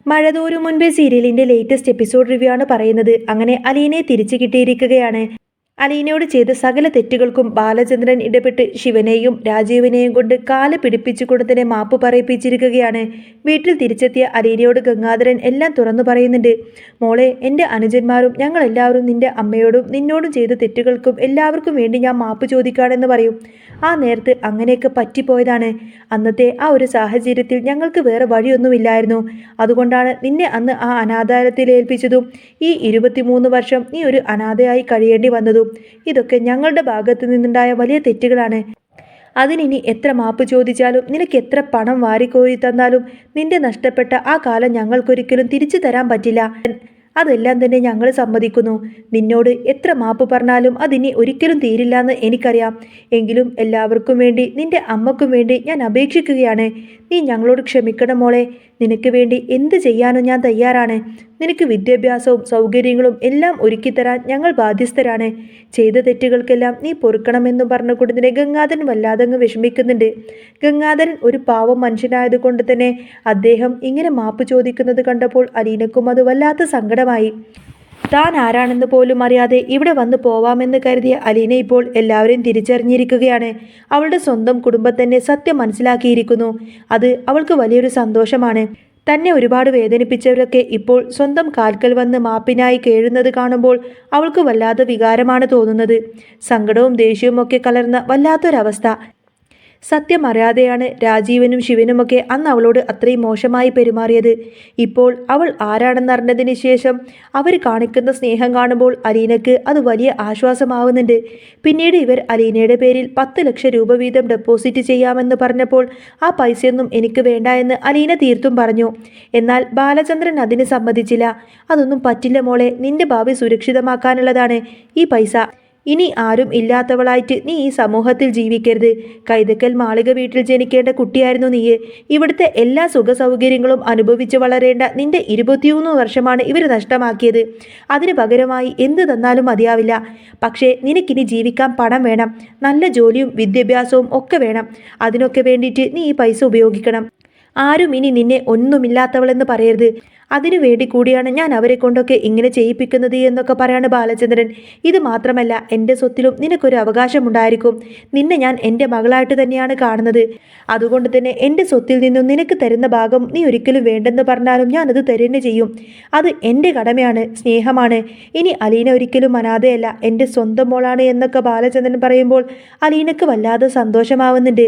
മഴതോരും മുൻപേ സീരിയലിന്റെ latest episode review ആണ് പറയുന്നത്. അങ്ങനെ അലീനയെ തിരിച്ചു കിട്ടിയിരിക്കുകയാണ്. അലീനയോട് ചെയ്ത സകല തെറ്റുകൾക്കും ബാലചന്ദ്രൻ ഇടപെട്ട് ശിവനെയും രാജീവിനെയും കൊണ്ട് കാല് പിടിപ്പിച്ചുകൊണ്ട് തന്നെ മാപ്പ് പറയിപ്പിച്ചിരിക്കുകയാണ്. വീട്ടിൽ തിരിച്ചെത്തിയ അലീനയോട് ഗംഗാധരൻ എല്ലാം തുറന്നു പറയുന്നുണ്ട്. മോളെ, എൻ്റെ അനുജന്മാരും ഞങ്ങളെല്ലാവരും നിന്റെ അമ്മയോടും നിന്നോടും ചെയ്ത തെറ്റുകൾക്കും എല്ലാവർക്കും വേണ്ടി ഞാൻ മാപ്പ് ചോദിക്കുകയാണെന്ന് പറയും. ആ നേരത്ത് അങ്ങനെയൊക്കെ പറ്റിപ്പോയതാണ്. അന്നത്തെ ആ ഒരു സാഹചര്യത്തിൽ ഞങ്ങൾക്ക് വേറെ വഴിയൊന്നുമില്ലായിരുന്നു. അതുകൊണ്ടാണ് നിന്നെ അന്ന് ആ അനാഥാലയത്തിൽ ഏൽപ്പിച്ചതും ഈ 23 വർഷം നീ ഒരു അനാഥയായി കഴിയേണ്ടി വന്നതും. ഇതൊക്കെ ഞങ്ങളുടെ ഭാഗത്ത് നിന്നുണ്ടായ വലിയ തെറ്റുകളാണ്. അതിനി എത്ര മാപ്പ് ചോദിച്ചാലും നിനക്ക് എത്ര പണം വാരിക്കോരി തന്നാലും നിന്റെ നഷ്ടപ്പെട്ട ആ കാലം ഞങ്ങൾക്കൊരിക്കലും തിരിച്ചു തരാൻ പറ്റില്ല. അതെല്ലാം തന്നെ ഞങ്ങൾ സമ്മതിക്കുന്നു. നിന്നോട് എത്ര മാപ്പ് പറഞ്ഞാലും അതിനി ഒരിക്കലും തീരില്ല എന്ന് എനിക്കറിയാം. എങ്കിലും എല്ലാവർക്കും വേണ്ടി നിന്റെ അമ്മക്കും വേണ്ടി ഞാൻ അപേക്ഷിക്കുകയാണ്. നീ ഞങ്ങളോട് ക്ഷമിക്കണം മോളെ. നിനക്ക് വേണ്ടി എന്ത് ചെയ്യാനും ഞാൻ തയ്യാറാണ്. നിനക്ക് വിദ്യാഭ്യാസവും സൗകര്യങ്ങളും എല്ലാം ഒരുക്കിത്തരാൻ ഞങ്ങൾ ബാധ്യസ്ഥരാണ്. ചെയ്ത തെറ്റുകൾക്കെല്ലാം നീ പൊറുക്കണമെന്ന് പറഞ്ഞുകൊണ്ട് തന്നെ ഗംഗാധരൻ വല്ലാതങ്ങ് വിഷമിക്കുന്നുണ്ട്. ഗംഗാധരൻ ഒരു പാവം മനുഷ്യനായതുകൊണ്ട് തന്നെ അദ്ദേഹം ഇങ്ങനെ മാപ്പ് ചോദിക്കുന്നത് കണ്ടപ്പോൾ അലീനക്കും അത് വല്ലാത്ത സങ്കടമായി. താൻ ആരാണെന്ന് പോലും അറിയാതെ ഇവിടെ വന്ന് പോവാമെന്ന് കരുതിയ അലീന ഇപ്പോൾ എല്ലാവരെയും തിരിച്ചറിഞ്ഞിരിക്കുകയാണ്. അവളുടെ സ്വന്തം കുടുംബം തന്നെ സത്യം മനസ്സിലാക്കിയിരിക്കുന്നു. അത് അവൾക്ക് വലിയൊരു സന്തോഷമാണ്. തന്നെ ഒരുപാട് വേദനിപ്പിച്ചവരൊക്കെ ഇപ്പോൾ സ്വന്തം കാൽക്കൽ വന്ന് മാപ്പിനായി കേഴുന്നത് കാണുമ്പോൾ അവൾക്ക് വല്ലാത്ത വികാരമാണ് തോന്നുന്നത്. സങ്കടവും ദേഷ്യവും ഒക്കെ കലർന്ന വല്ലാത്തൊരവസ്ഥ. സത്യം അറിയാതെയാണ് രാജീവനും ശിവനുമൊക്കെ അന്ന് അവളോട് അത്രയും മോശമായി പെരുമാറിയത്. ഇപ്പോൾ അവൾ ആരാണെന്നറിഞ്ഞതിന് ശേഷം അവർ കാണിക്കുന്ന സ്നേഹം കാണുമ്പോൾ അലീനയ്ക്ക് അത് വലിയ ആശ്വാസമാവുന്നുണ്ട്. പിന്നീട് ഇവർ അലീനയുടെ പേരിൽ 10 ലക്ഷം രൂപ വീതം ഡെപ്പോസിറ്റ് ചെയ്യാമെന്ന് പറഞ്ഞപ്പോൾ ആ പൈസയൊന്നും എനിക്ക് വേണ്ട എന്ന് അലീന തീർത്തും പറഞ്ഞു. എന്നാൽ ബാലചന്ദ്രൻ അതിന് സമ്മതിച്ചില്ല. അതൊന്നും പറ്റില്ല മോളെ, നിന്റെ ഭാവി സുരക്ഷിതമാക്കാനുള്ളതാണ് ഈ പൈസ. ഇനി ആരും ഇല്ലാത്തവളായിട്ട് നീ ഈ സമൂഹത്തിൽ ജീവിക്കരുത്. കൈതക്കൽ മാളിക വീട്ടിൽ ജനിക്കേണ്ട കുട്ടിയായിരുന്നു നീ. ഇവിടുത്തെ എല്ലാ സുഖ സൗകര്യങ്ങളും അനുഭവിച്ച് വളരേണ്ട നിന്റെ 23 വർഷമാണ് ഇവർ നഷ്ടമാക്കിയത്. അതിന് പകരമായി എന്ത് തന്നാലും മതിയാവില്ല. പക്ഷേ നിനക്കിനി ജീവിക്കാൻ പണം വേണം, നല്ല ജോലിയും വിദ്യാഭ്യാസവും ഒക്കെ വേണം. അതിനൊക്കെ വേണ്ടിയിട്ട് നീ ഈ പൈസ ഉപയോഗിക്കണം. ആരും ഇനി നിന്നെ ഒന്നുമില്ലാത്തവളെന്ന് പറയരുത്. അതിനു വേണ്ടി കൂടിയാണ് ഞാൻ അവരെ കൊണ്ടൊക്കെ ഇങ്ങനെ ചെയ്യിപ്പിക്കുന്നത് എന്നൊക്കെ പറയാണ് ബാലചന്ദ്രൻ. ഇത് മാത്രമല്ല, എൻ്റെ സ്വത്തിലും നിനക്കൊരു അവകാശമുണ്ടായിരിക്കും. നിന്നെ ഞാൻ എൻ്റെ മകളായിട്ട് തന്നെയാണ് കാണുന്നത്. അതുകൊണ്ട് തന്നെ എൻ്റെ സ്വത്തിൽ നിന്നും നിനക്ക് തരുന്ന ഭാഗം നീ ഒരിക്കലും വേണ്ടെന്ന് പറഞ്ഞാലും ഞാനത് തരുന്നേ ചെയ്യും. അത് എൻ്റെ കടമയാണ്, സ്നേഹമാണ്. ഇനി അലീന ഒരിക്കലും അനാഥയല്ല, എൻ്റെ സ്വന്തം മോളാണ് എന്നൊക്കെ ബാലചന്ദ്രൻ പറയുമ്പോൾ അലീനക്ക് വല്ലാതെ സന്തോഷമാവുന്നുണ്ട്.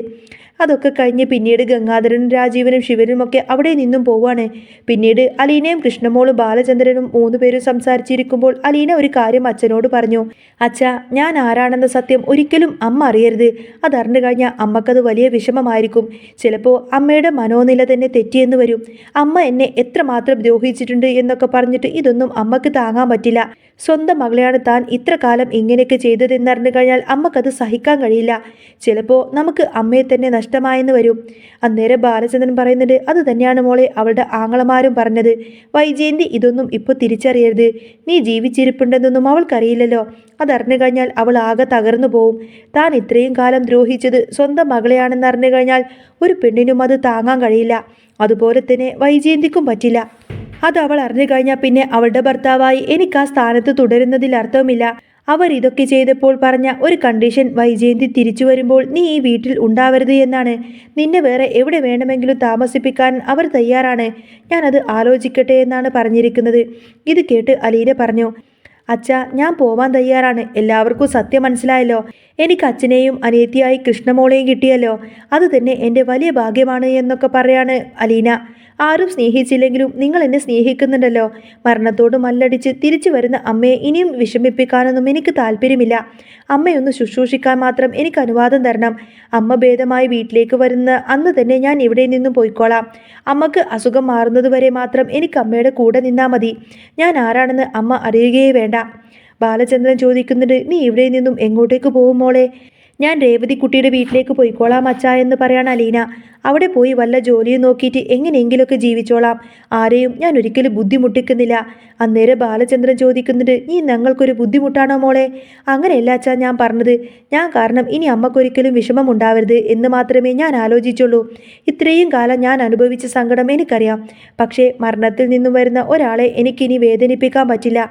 അതൊക്കെ കഴിഞ്ഞ് പിന്നീട് ഗംഗാധരനും രാജീവനും ശിവനും ഒക്കെ അവിടെ നിന്നും പോവാണ്. പിന്നീട് അലീനയും കൃഷ്ണമോളും ബാലചന്ദ്രനും 3 പേരും സംസാരിച്ചിരിക്കുമ്പോൾ അലീന ഒരു കാര്യം അച്ഛനോട് പറഞ്ഞു. അച്ഛാ, ഞാൻ ആരാണെന്ന സത്യം ഒരിക്കലും അമ്മ അറിയരുത്. അതറിഞ്ഞു കഴിഞ്ഞാൽ അമ്മക്കത് വലിയ വിഷമമായിരിക്കും. ചിലപ്പോൾ അമ്മയുടെ മനോനില തന്നെ തെറ്റിയെന്ന് വരും. അമ്മ എന്നെ എത്രമാത്രം ദ്രോഹിച്ചിട്ടുണ്ട് എന്നൊക്കെ പറഞ്ഞിട്ട് ഇതൊന്നും അമ്മക്ക് താങ്ങാൻ പറ്റില്ല. സ്വന്തം മകളെയാണ് താൻ ഇത്ര കാലം ഇങ്ങനെയൊക്കെ ചെയ്തതെന്നറിഞ്ഞു കഴിഞ്ഞാൽ അമ്മക്കത് സഹിക്കാൻ കഴിയില്ല. ചിലപ്പോൾ നമുക്ക് അമ്മയെ തന്നെ നഷ്ടമായെന്ന് വരും. അന്നേരം ബാലചന്ദ്രൻ പറയുന്നുണ്ട്, അത് തന്നെയാണ് മോളെ അവളുടെ ആങ്ങളമാരും പറഞ്ഞത്. വൈജയന്തി ഇതൊന്നും ഇപ്പോൾ തിരിച്ചറിയരുത്. നീ ജീവിച്ചിരിപ്പുണ്ടെന്നൊന്നും അവൾക്കറിയില്ലല്ലോ. അതറിഞ്ഞു കഴിഞ്ഞാൽ അവൾ ആകെ തകർന്നു പോവും. താൻ ഇത്രയും കാലം ദ്രോഹിച്ചത് സ്വന്തം മകളെയാണെന്ന് അറിഞ്ഞു കഴിഞ്ഞാൽ ഒരു പെണ്ണിനും അത് താങ്ങാൻ കഴിയില്ല. അതുപോലെ തന്നെ വൈജയന്തിക്കും പറ്റില്ല. അത് അവൾ അറിഞ്ഞു കഴിഞ്ഞാൽ പിന്നെ അവളുടെ ഭർത്താവായി എനിക്ക് ആ സ്ഥാനത്ത് തുടരുന്നതിൽ അർത്ഥവുമില്ല. അവർ ഇതൊക്കെ ചെയ്തപ്പോൾ പറഞ്ഞ ഒരു കണ്ടീഷൻ, വൈജയന്തി തിരിച്ചു വരുമ്പോൾ നീ ഈ വീട്ടിൽ ഉണ്ടാവരുത് എന്നാണ്. നിന്നെ വേറെ എവിടെ വേണമെങ്കിലും താമസിപ്പിക്കാൻ അവർ തയ്യാറാണ്. ഞാനത് ആലോചിക്കട്ടെ എന്നാണ് പറഞ്ഞിരിക്കുന്നത്. ഇത് കേട്ട് അലീന പറഞ്ഞു, അച്ഛാ, ഞാൻ പോവാൻ തയ്യാറാണ്. എല്ലാവർക്കും സത്യം മനസ്സിലായല്ലോ. എനിക്ക് അച്ഛനെയും അനിയത്തിയായി കൃഷ്ണമോളെയും കിട്ടിയല്ലോ. അത് തന്നെ എൻ്റെ വലിയ ഭാഗ്യമാണ് എന്നൊക്കെ പറയാണ് അലീന. ആരും സ്നേഹിച്ചില്ലെങ്കിലും നിങ്ങൾ എന്നെ സ്നേഹിക്കുന്നുണ്ടല്ലോ. മരണത്തോട് മല്ലടിച്ച് തിരിച്ചു വരുന്ന അമ്മയെ ഇനിയും വിഷമിപ്പിക്കാനൊന്നും എനിക്ക് താല്പര്യമില്ല. അമ്മയൊന്ന് ശുശ്രൂഷിക്കാൻ മാത്രം എനിക്ക് അനുവാദം തരണം. അമ്മ ഭേദമായി വീട്ടിലേക്ക് വരുന്ന അന്ന് തന്നെ ഞാൻ ഇവിടെ നിന്നും പോയിക്കോളാം. അമ്മക്ക് അസുഖം മാറുന്നതുവരെ മാത്രം എനിക്ക് അമ്മയുടെ കൂടെ നിന്നാൽ മതി. ഞാൻ ആരാണെന്ന് അമ്മ അറിയുകയേ വേണ്ട. ബാലചന്ദ്രൻ ചോദിക്കുന്നുണ്ട്, നീ ഇവിടെ നിന്നും എങ്ങോട്ടേക്ക് പോകും മോളെ? ഞാൻ രേവതിക്കുട്ടിയുടെ വീട്ടിലേക്ക് പോയിക്കോളാം അച്ഛാ എന്ന് പറയാണ് അലീന. അവിടെ പോയി വല്ല ജോലിയും നോക്കിയിട്ട് എങ്ങനെയെങ്കിലുമൊക്കെ ജീവിച്ചോളാം. ആരെയും ഞാൻ ഒരിക്കലും ബുദ്ധിമുട്ടിക്കുന്നില്ല. അന്നേരം ബാലചന്ദ്രൻ ചോദിക്കുന്നുണ്ട്, നീ ഞങ്ങൾക്കൊരു ബുദ്ധിമുട്ടാണോ മോളെ? അങ്ങനെയല്ല അച്ഛാ ഞാൻ പറഞ്ഞത്. ഞാൻ കാരണം ഇനി അമ്മക്കൊരിക്കലും വിഷമം ഉണ്ടാവരുത് എന്ന് മാത്രമേ ഞാൻ ആലോചിച്ചുള്ളൂ. ഇത്രയും കാലം ഞാൻ അനുഭവിച്ച സങ്കടം എനിക്കറിയാം. പക്ഷേ മരണത്തിൽ നിന്നും വരുന്ന ഒരാളെ എനിക്കിനി വേദനിപ്പിക്കാൻ പറ്റില്ല.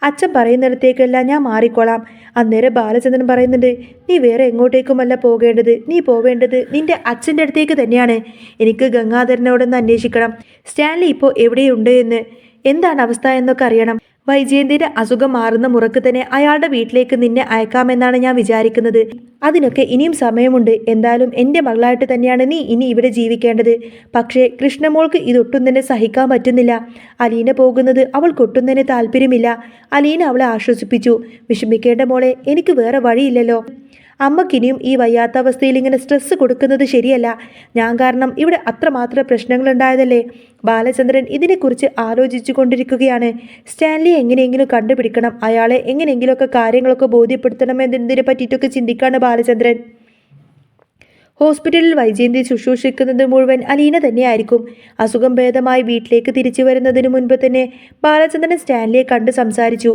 അച്ഛൻ പറയുന്നിടത്തേക്കല്ല ഞാൻ മാറിക്കോളാം. അന്നേരം ബാലചന്ദ്രൻ പറയുന്നുണ്ട്, നീ വേറെ എങ്ങോട്ടേക്കുമല്ല പോകേണ്ടത്. നീ പോവേണ്ടത് നിന്റെ അച്ഛൻ്റെ അടുത്തേക്ക് തന്നെയാണ്. എനിക്ക് ഗംഗാധരനോടൊന്ന് അന്വേഷിക്കണം. സ്റ്റാൻലി ഇപ്പോൾ എവിടെയുണ്ട് എന്ന്, എന്താണ് അവസ്ഥ എന്നൊക്കെ അറിയണം. വൈജയന്തിയുടെ അസുഖം മാറുന്ന മുറക്ക് തന്നെ അയാളുടെ വീട്ടിലേക്ക് നിന്നെ അയക്കാമെന്നാണ് ഞാൻ വിചാരിക്കുന്നത്. അതിനൊക്കെ ഇനിയും സമയമുണ്ട്. എന്തായാലും എൻ്റെ മകളായിട്ട് തന്നെയാണ് നീ ഇനി ഇവിടെ ജീവിക്കേണ്ടത്. പക്ഷേ കൃഷ്ണമോൾക്ക് ഇതൊട്ടും തന്നെ സഹിക്കാൻ പറ്റുന്നില്ല. അലീന പോകുന്നത് അവൾക്കൊട്ടും തന്നെ താല്പര്യമില്ല. അലീന അവളെ ആശ്വസിപ്പിച്ചു. വിഷമിക്കേണ്ട മോളെ, എനിക്ക് വേറെ വഴിയില്ലല്ലോ. അമ്മക്കിനിയും ഈ വയ്യാത്ത അവസ്ഥയിൽ ഇങ്ങനെ സ്ട്രെസ് കൊടുക്കുന്നത് ശരിയല്ല. ഞാൻ കാരണം ഇവിടെ അത്രമാത്രം പ്രശ്നങ്ങളുണ്ടായതല്ലേ. ബാലചന്ദ്രൻ ഇതിനെക്കുറിച്ച് ആലോചിച്ചു കൊണ്ടിരിക്കുകയാണ്. സ്റ്റാൻലി എങ്ങനെയെങ്കിലും കണ്ടുപിടിക്കണം. അയാളെ എങ്ങനെയെങ്കിലുമൊക്കെ കാര്യങ്ങളൊക്കെ ബോധ്യപ്പെടുത്തണം എന്നതിനെ പറ്റിയിട്ടൊക്കെ ചിന്തിക്കാണ് ബാലചന്ദ്രൻ. ഹോസ്പിറ്റലിൽ വൈജയന്തി ശുശ്രൂഷിക്കുന്നത് മുഴുവൻ അലീന തന്നെയായിരിക്കും. അസുഖം ഭേദമായി വീട്ടിലേക്ക് തിരിച്ചു വരുന്നതിന് മുൻപ് തന്നെ ബാലചന്ദ്രൻ സ്റ്റാൻലിയെ കണ്ട് സംസാരിച്ചു.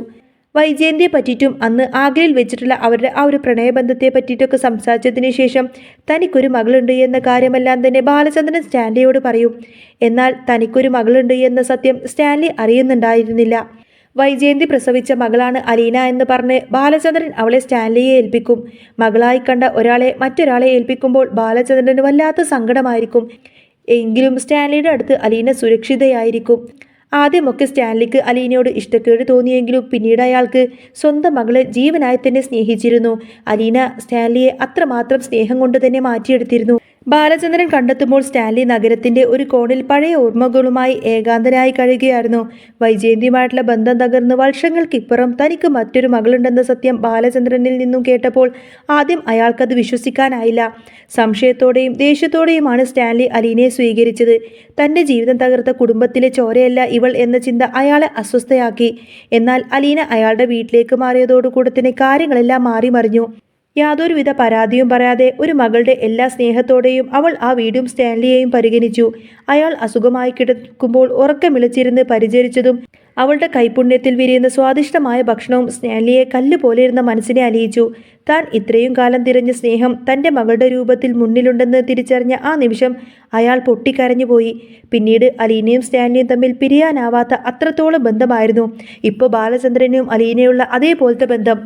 വൈജയന്തിയെ പറ്റിയിട്ടും അന്ന് ആഗ്രയിൽ വെച്ചിട്ടുള്ള അവരുടെ ആ ഒരു പ്രണയബന്ധത്തെ പറ്റിയിട്ടൊക്കെ സംസാരിച്ചതിന് ശേഷം തനിക്കൊരു മകളുണ്ട് എന്ന കാര്യമെല്ലാം തന്നെ ബാലചന്ദ്രൻ സ്റ്റാൻലിയോട് പറയും. എന്നാൽ തനിക്കൊരു മകളുണ്ട് എന്ന സത്യം സ്റ്റാൻലി അറിയുന്നുണ്ടായിരുന്നില്ല. വൈജയന്തി പ്രസവിച്ച മകളാണ് അലീന എന്ന് പറഞ്ഞ് ബാലചന്ദ്രൻ അവളെ സ്റ്റാൻലിയെ ഏൽപ്പിക്കും. മകളായി കണ്ട ഒരാളെ മറ്റൊരാളെ ഏൽപ്പിക്കുമ്പോൾ ബാലചന്ദ്രന് വല്ലാത്ത സങ്കടമായിരിക്കും. എങ്കിലും സ്റ്റാൻലിയുടെ അടുത്ത് അലീന സുരക്ഷിതയായിരിക്കും. ആദ്യമൊക്കെ സ്റ്റാൻലിക്ക് അലീനയോട് ഇഷ്ടക്കേട് തോന്നിയെങ്കിലും പിന്നീട് അയാൾക്ക് സ്വന്തം മകളെ ജീവനായി തന്നെ സ്നേഹിച്ചിരുന്നു. അലീന സ്റ്റാൻലിയെ അത്രമാത്രം സ്നേഹം കൊണ്ട് തന്നെ മാറ്റിയെടുത്തിരുന്നു. ബാലചന്ദ്രൻ കണ്ടെത്തുമ്പോൾ സ്റ്റാൻലി നഗരത്തിന്റെ ഒരു കോണിൽ പഴയ ഓർമ്മകളുമായി ഏകാന്തനായി കഴിയുകയായിരുന്നു. വൈജയന്തിയുമായിട്ടുള്ള ബന്ധം തകർന്ന് വർഷങ്ങൾക്കിപ്പുറം തനിക്ക് മറ്റൊരു മകളുണ്ടെന്ന സത്യം ബാലചന്ദ്രനിൽ നിന്നും കേട്ടപ്പോൾ ആദ്യം അയാൾക്കത് വിശ്വസിക്കാനായില്ല. സംശയത്തോടെയും ദേഷ്യത്തോടെയുമാണ് സ്റ്റാൻലി അലീനയെ സ്വീകരിച്ചത്. തൻ്റെ ജീവിതം തകർത്ത കുടുംബത്തിലെ ചോരയല്ല ഇവൾ എന്ന ചിന്ത അയാളെ അസ്വസ്ഥയാക്കി. എന്നാൽ അലീന അയാളുടെ വീട്ടിലേക്ക് മാറിയതോടുകൂടെ തന്നെ കാര്യങ്ങളെല്ലാം മാറി മറിഞ്ഞു. യാതൊരുവിധ പരാതിയും പറയാതെ ഒരു മകളുടെ എല്ലാ സ്നേഹത്തോടെയും അവൾ ആ വീടും സ്റ്റാൻലിയെയും പരിഗണിച്ചു. അയാൾ അസുഖമായി കിടക്കുമ്പോൾ ഉറക്കമിളച്ചിരുന്ന് പരിചരിച്ചതും അവളുടെ കൈപുണ്യത്തിൽ വിരിയുന്ന സ്വാദിഷ്ടമായ ഭക്ഷണവും സ്റ്റാൻലിയെ കല്ലുപോലെ ഇരുന്ന മനസ്സിനെ അലിയിച്ചു. താൻ ഇത്രയും കാലം തിരഞ്ഞ സ്നേഹം തൻ്റെ മകളുടെ രൂപത്തിൽ മുന്നിലുണ്ടെന്ന് തിരിച്ചറിഞ്ഞ ആ നിമിഷം അയാൾ പൊട്ടിക്കരഞ്ഞുപോയി. പിന്നീട് അലീനയും സ്റ്റാൻലിയും തമ്മിൽ പിരിയാനാവാത്ത അത്രത്തോളം ബന്ധമായിരുന്നു ഇപ്പോൾ ബാലചന്ദ്രനും അലീനയുള്ള അതേപോലത്തെ ബന്ധം.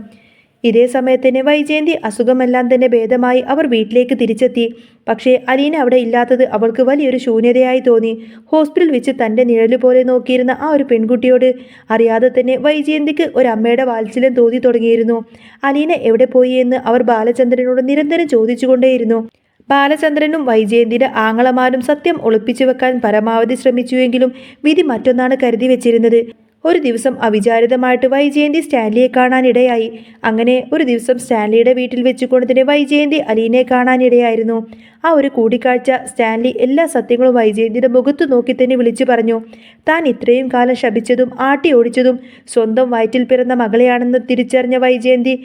ഇതേ സമയത്തിന് വൈജയന്തി അസുഖമെല്ലാം തന്നെ ഭേദമായി അവർ വീട്ടിലേക്ക് തിരിച്ചെത്തി. പക്ഷേ അലീന അവിടെ ഇല്ലാത്തത് അവൾക്ക് വലിയൊരു ശൂന്യതയായി തോന്നി. ഹോസ്പിറ്റലിൽ വെച്ച് തൻ്റെ നിഴല് പോലെ നോക്കിയിരുന്ന ആ ഒരു പെൺകുട്ടിയോട് അറിയാതെ തന്നെ വൈജയന്തിക്ക് ഒരു അമ്മയുടെ വാത്സല്യം തോന്നി തുടങ്ങിയിരുന്നു. അലീന എവിടെ പോയി എന്ന് അവർ ബാലചന്ദ്രനോട് നിരന്തരം ചോദിച്ചുകൊണ്ടേയിരുന്നു. ബാലചന്ദ്രനും വൈജയന്തിയുടെ ആങ്ങളമാരും സത്യം ഒളിപ്പിച്ചു വെക്കാൻ പരമാവധി ശ്രമിച്ചുവെങ്കിലും വിധി മറ്റൊന്നാണ് കരുതി വെച്ചിരുന്നത്. ഒരു ദിവസം അവിചാരിതമായിട്ട് വൈജയന്തി സ്റ്റാൻലിയെ കാണാനിടയായി. അങ്ങനെ ഒരു ദിവസം സ്റ്റാൻലിയുടെ വീട്ടിൽ വെച്ചുകൊണ്ട് തന്നെ വൈജയന്തി അലീനയെ കാണാനിടയായിരുന്നു. ആ ഒരു കൂടിക്കാഴ്ച സ്റ്റാൻലി എല്ലാ സത്യങ്ങളും വൈജയന്തിയുടെ മുഖത്ത് നോക്കി തന്നെ വിളിച്ചു പറഞ്ഞു. താൻ ഇത്രയും കാലം ശപിച്ചതും ആട്ടി ഓടിച്ചതും സ്വന്തം വയറ്റിൽ പിറന്ന മകളെയാണെന്ന് തിരിച്ചറിഞ്ഞ വൈജയന്തി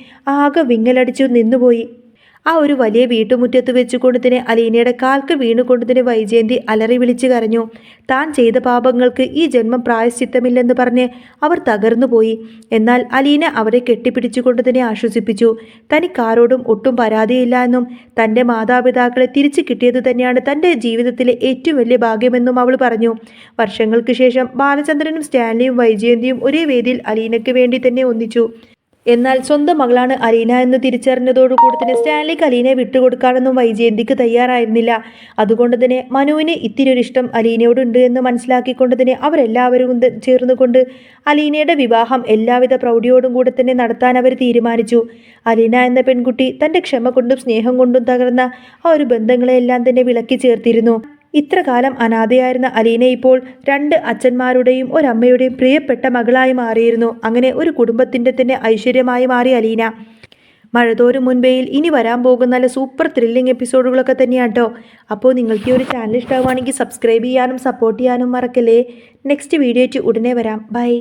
ആകെ വിങ്ങലടിച്ചു നിന്നുപോയി. ആ ഒരു വലിയ വീട്ടുമുറ്റത്ത് വെച്ചുകൊണ്ട് തന്നെ അലീനയുടെ കാൽക്ക് വീണുകൊണ്ട് തന്നെ വൈജയന്തി അലറി വിളിച്ചു കരഞ്ഞു. താൻ ചെയ്ത പാപങ്ങൾക്ക് ഈ ജന്മം പ്രായശ്ചിത്തമില്ലെന്ന് പറഞ്ഞ് അവർ തകർന്നുപോയി. എന്നാൽ അലീന അവരെ കെട്ടിപ്പിടിച്ചുകൊണ്ട് തന്നെ ആശ്വസിപ്പിച്ചു. തനിക്കാരോടും ഒട്ടും പരാതിയില്ല എന്നും തൻ്റെ മാതാപിതാക്കളെ തിരിച്ചു കിട്ടിയത് തന്നെയാണ് തൻ്റെ ജീവിതത്തിലെ ഏറ്റവും വലിയ ഭാഗ്യമെന്നും അവൾ പറഞ്ഞു. വർഷങ്ങൾക്ക് ശേഷം ബാലചന്ദ്രനും സ്റ്റാൻലിയും വൈജയന്തിയും ഒരേ വേദിയിൽ അലീനയ്ക്ക് വേണ്ടി തന്നെ ഒന്നിച്ചു. എന്നാൽ സ്വന്തം മകളാണ് അലീന എന്ന് തിരിച്ചറിഞ്ഞതോടുകൂടി തന്നെ സ്റ്റാൻലിക്ക് അലീനയെ വിട്ടുകൊടുക്കാനൊന്നും വൈജയന്തിക്ക് തയ്യാറായിരുന്നില്ല. അതുകൊണ്ട് തന്നെ മനുവിന് ഇത്തിരി ഒരു ഇഷ്ടം അലീനയോടുണ്ട് എന്ന് മനസ്സിലാക്കിക്കൊണ്ട് തന്നെ അവരെല്ലാവരും ചേർന്നുകൊണ്ട് അലീനയുടെ വിവാഹം എല്ലാവിധ പ്രൗഢിയോടും കൂടെ തന്നെ നടത്താൻ അവർ തീരുമാനിച്ചു. അലീന എന്ന പെൺകുട്ടി തൻ്റെ ക്ഷമ കൊണ്ടും സ്നേഹം കൊണ്ടും തകർന്ന ആ ഒരു ബന്ധങ്ങളെല്ലാം തന്നെ വിളക്കി ചേർത്തിരുന്നു. ഇത്ര കാലം അനാഥയായിരുന്ന അലീന ഇപ്പോൾ 2 അച്ഛന്മാരുടെയും ഒരമ്മയുടെയും പ്രിയപ്പെട്ട മകളായി മാറിയിരുന്നു. അങ്ങനെ ഒരു കുടുംബത്തിൻ്റെ തന്നെ ഐശ്വര്യമായി മാറി അലീന. മഴതോരും മുൻപേയിൽ ഇനി വരാൻ പോകുന്ന നല്ല സൂപ്പർ ത്രില്ലിംഗ് എപ്പിസോഡുകളൊക്കെ തന്നെയാണ് കേട്ടോ. അപ്പോൾ നിങ്ങൾക്ക് ഈ ഒരു ചാനൽ ഇഷ്ടമാണെങ്കിൽ സബ്സ്ക്രൈബ് ചെയ്യാനും സപ്പോർട്ട് ചെയ്യാനും മറക്കല്ലേ. നെക്സ്റ്റ് വീഡിയോ ആയിട്ട് ഉടനെ വരാം. ബൈ.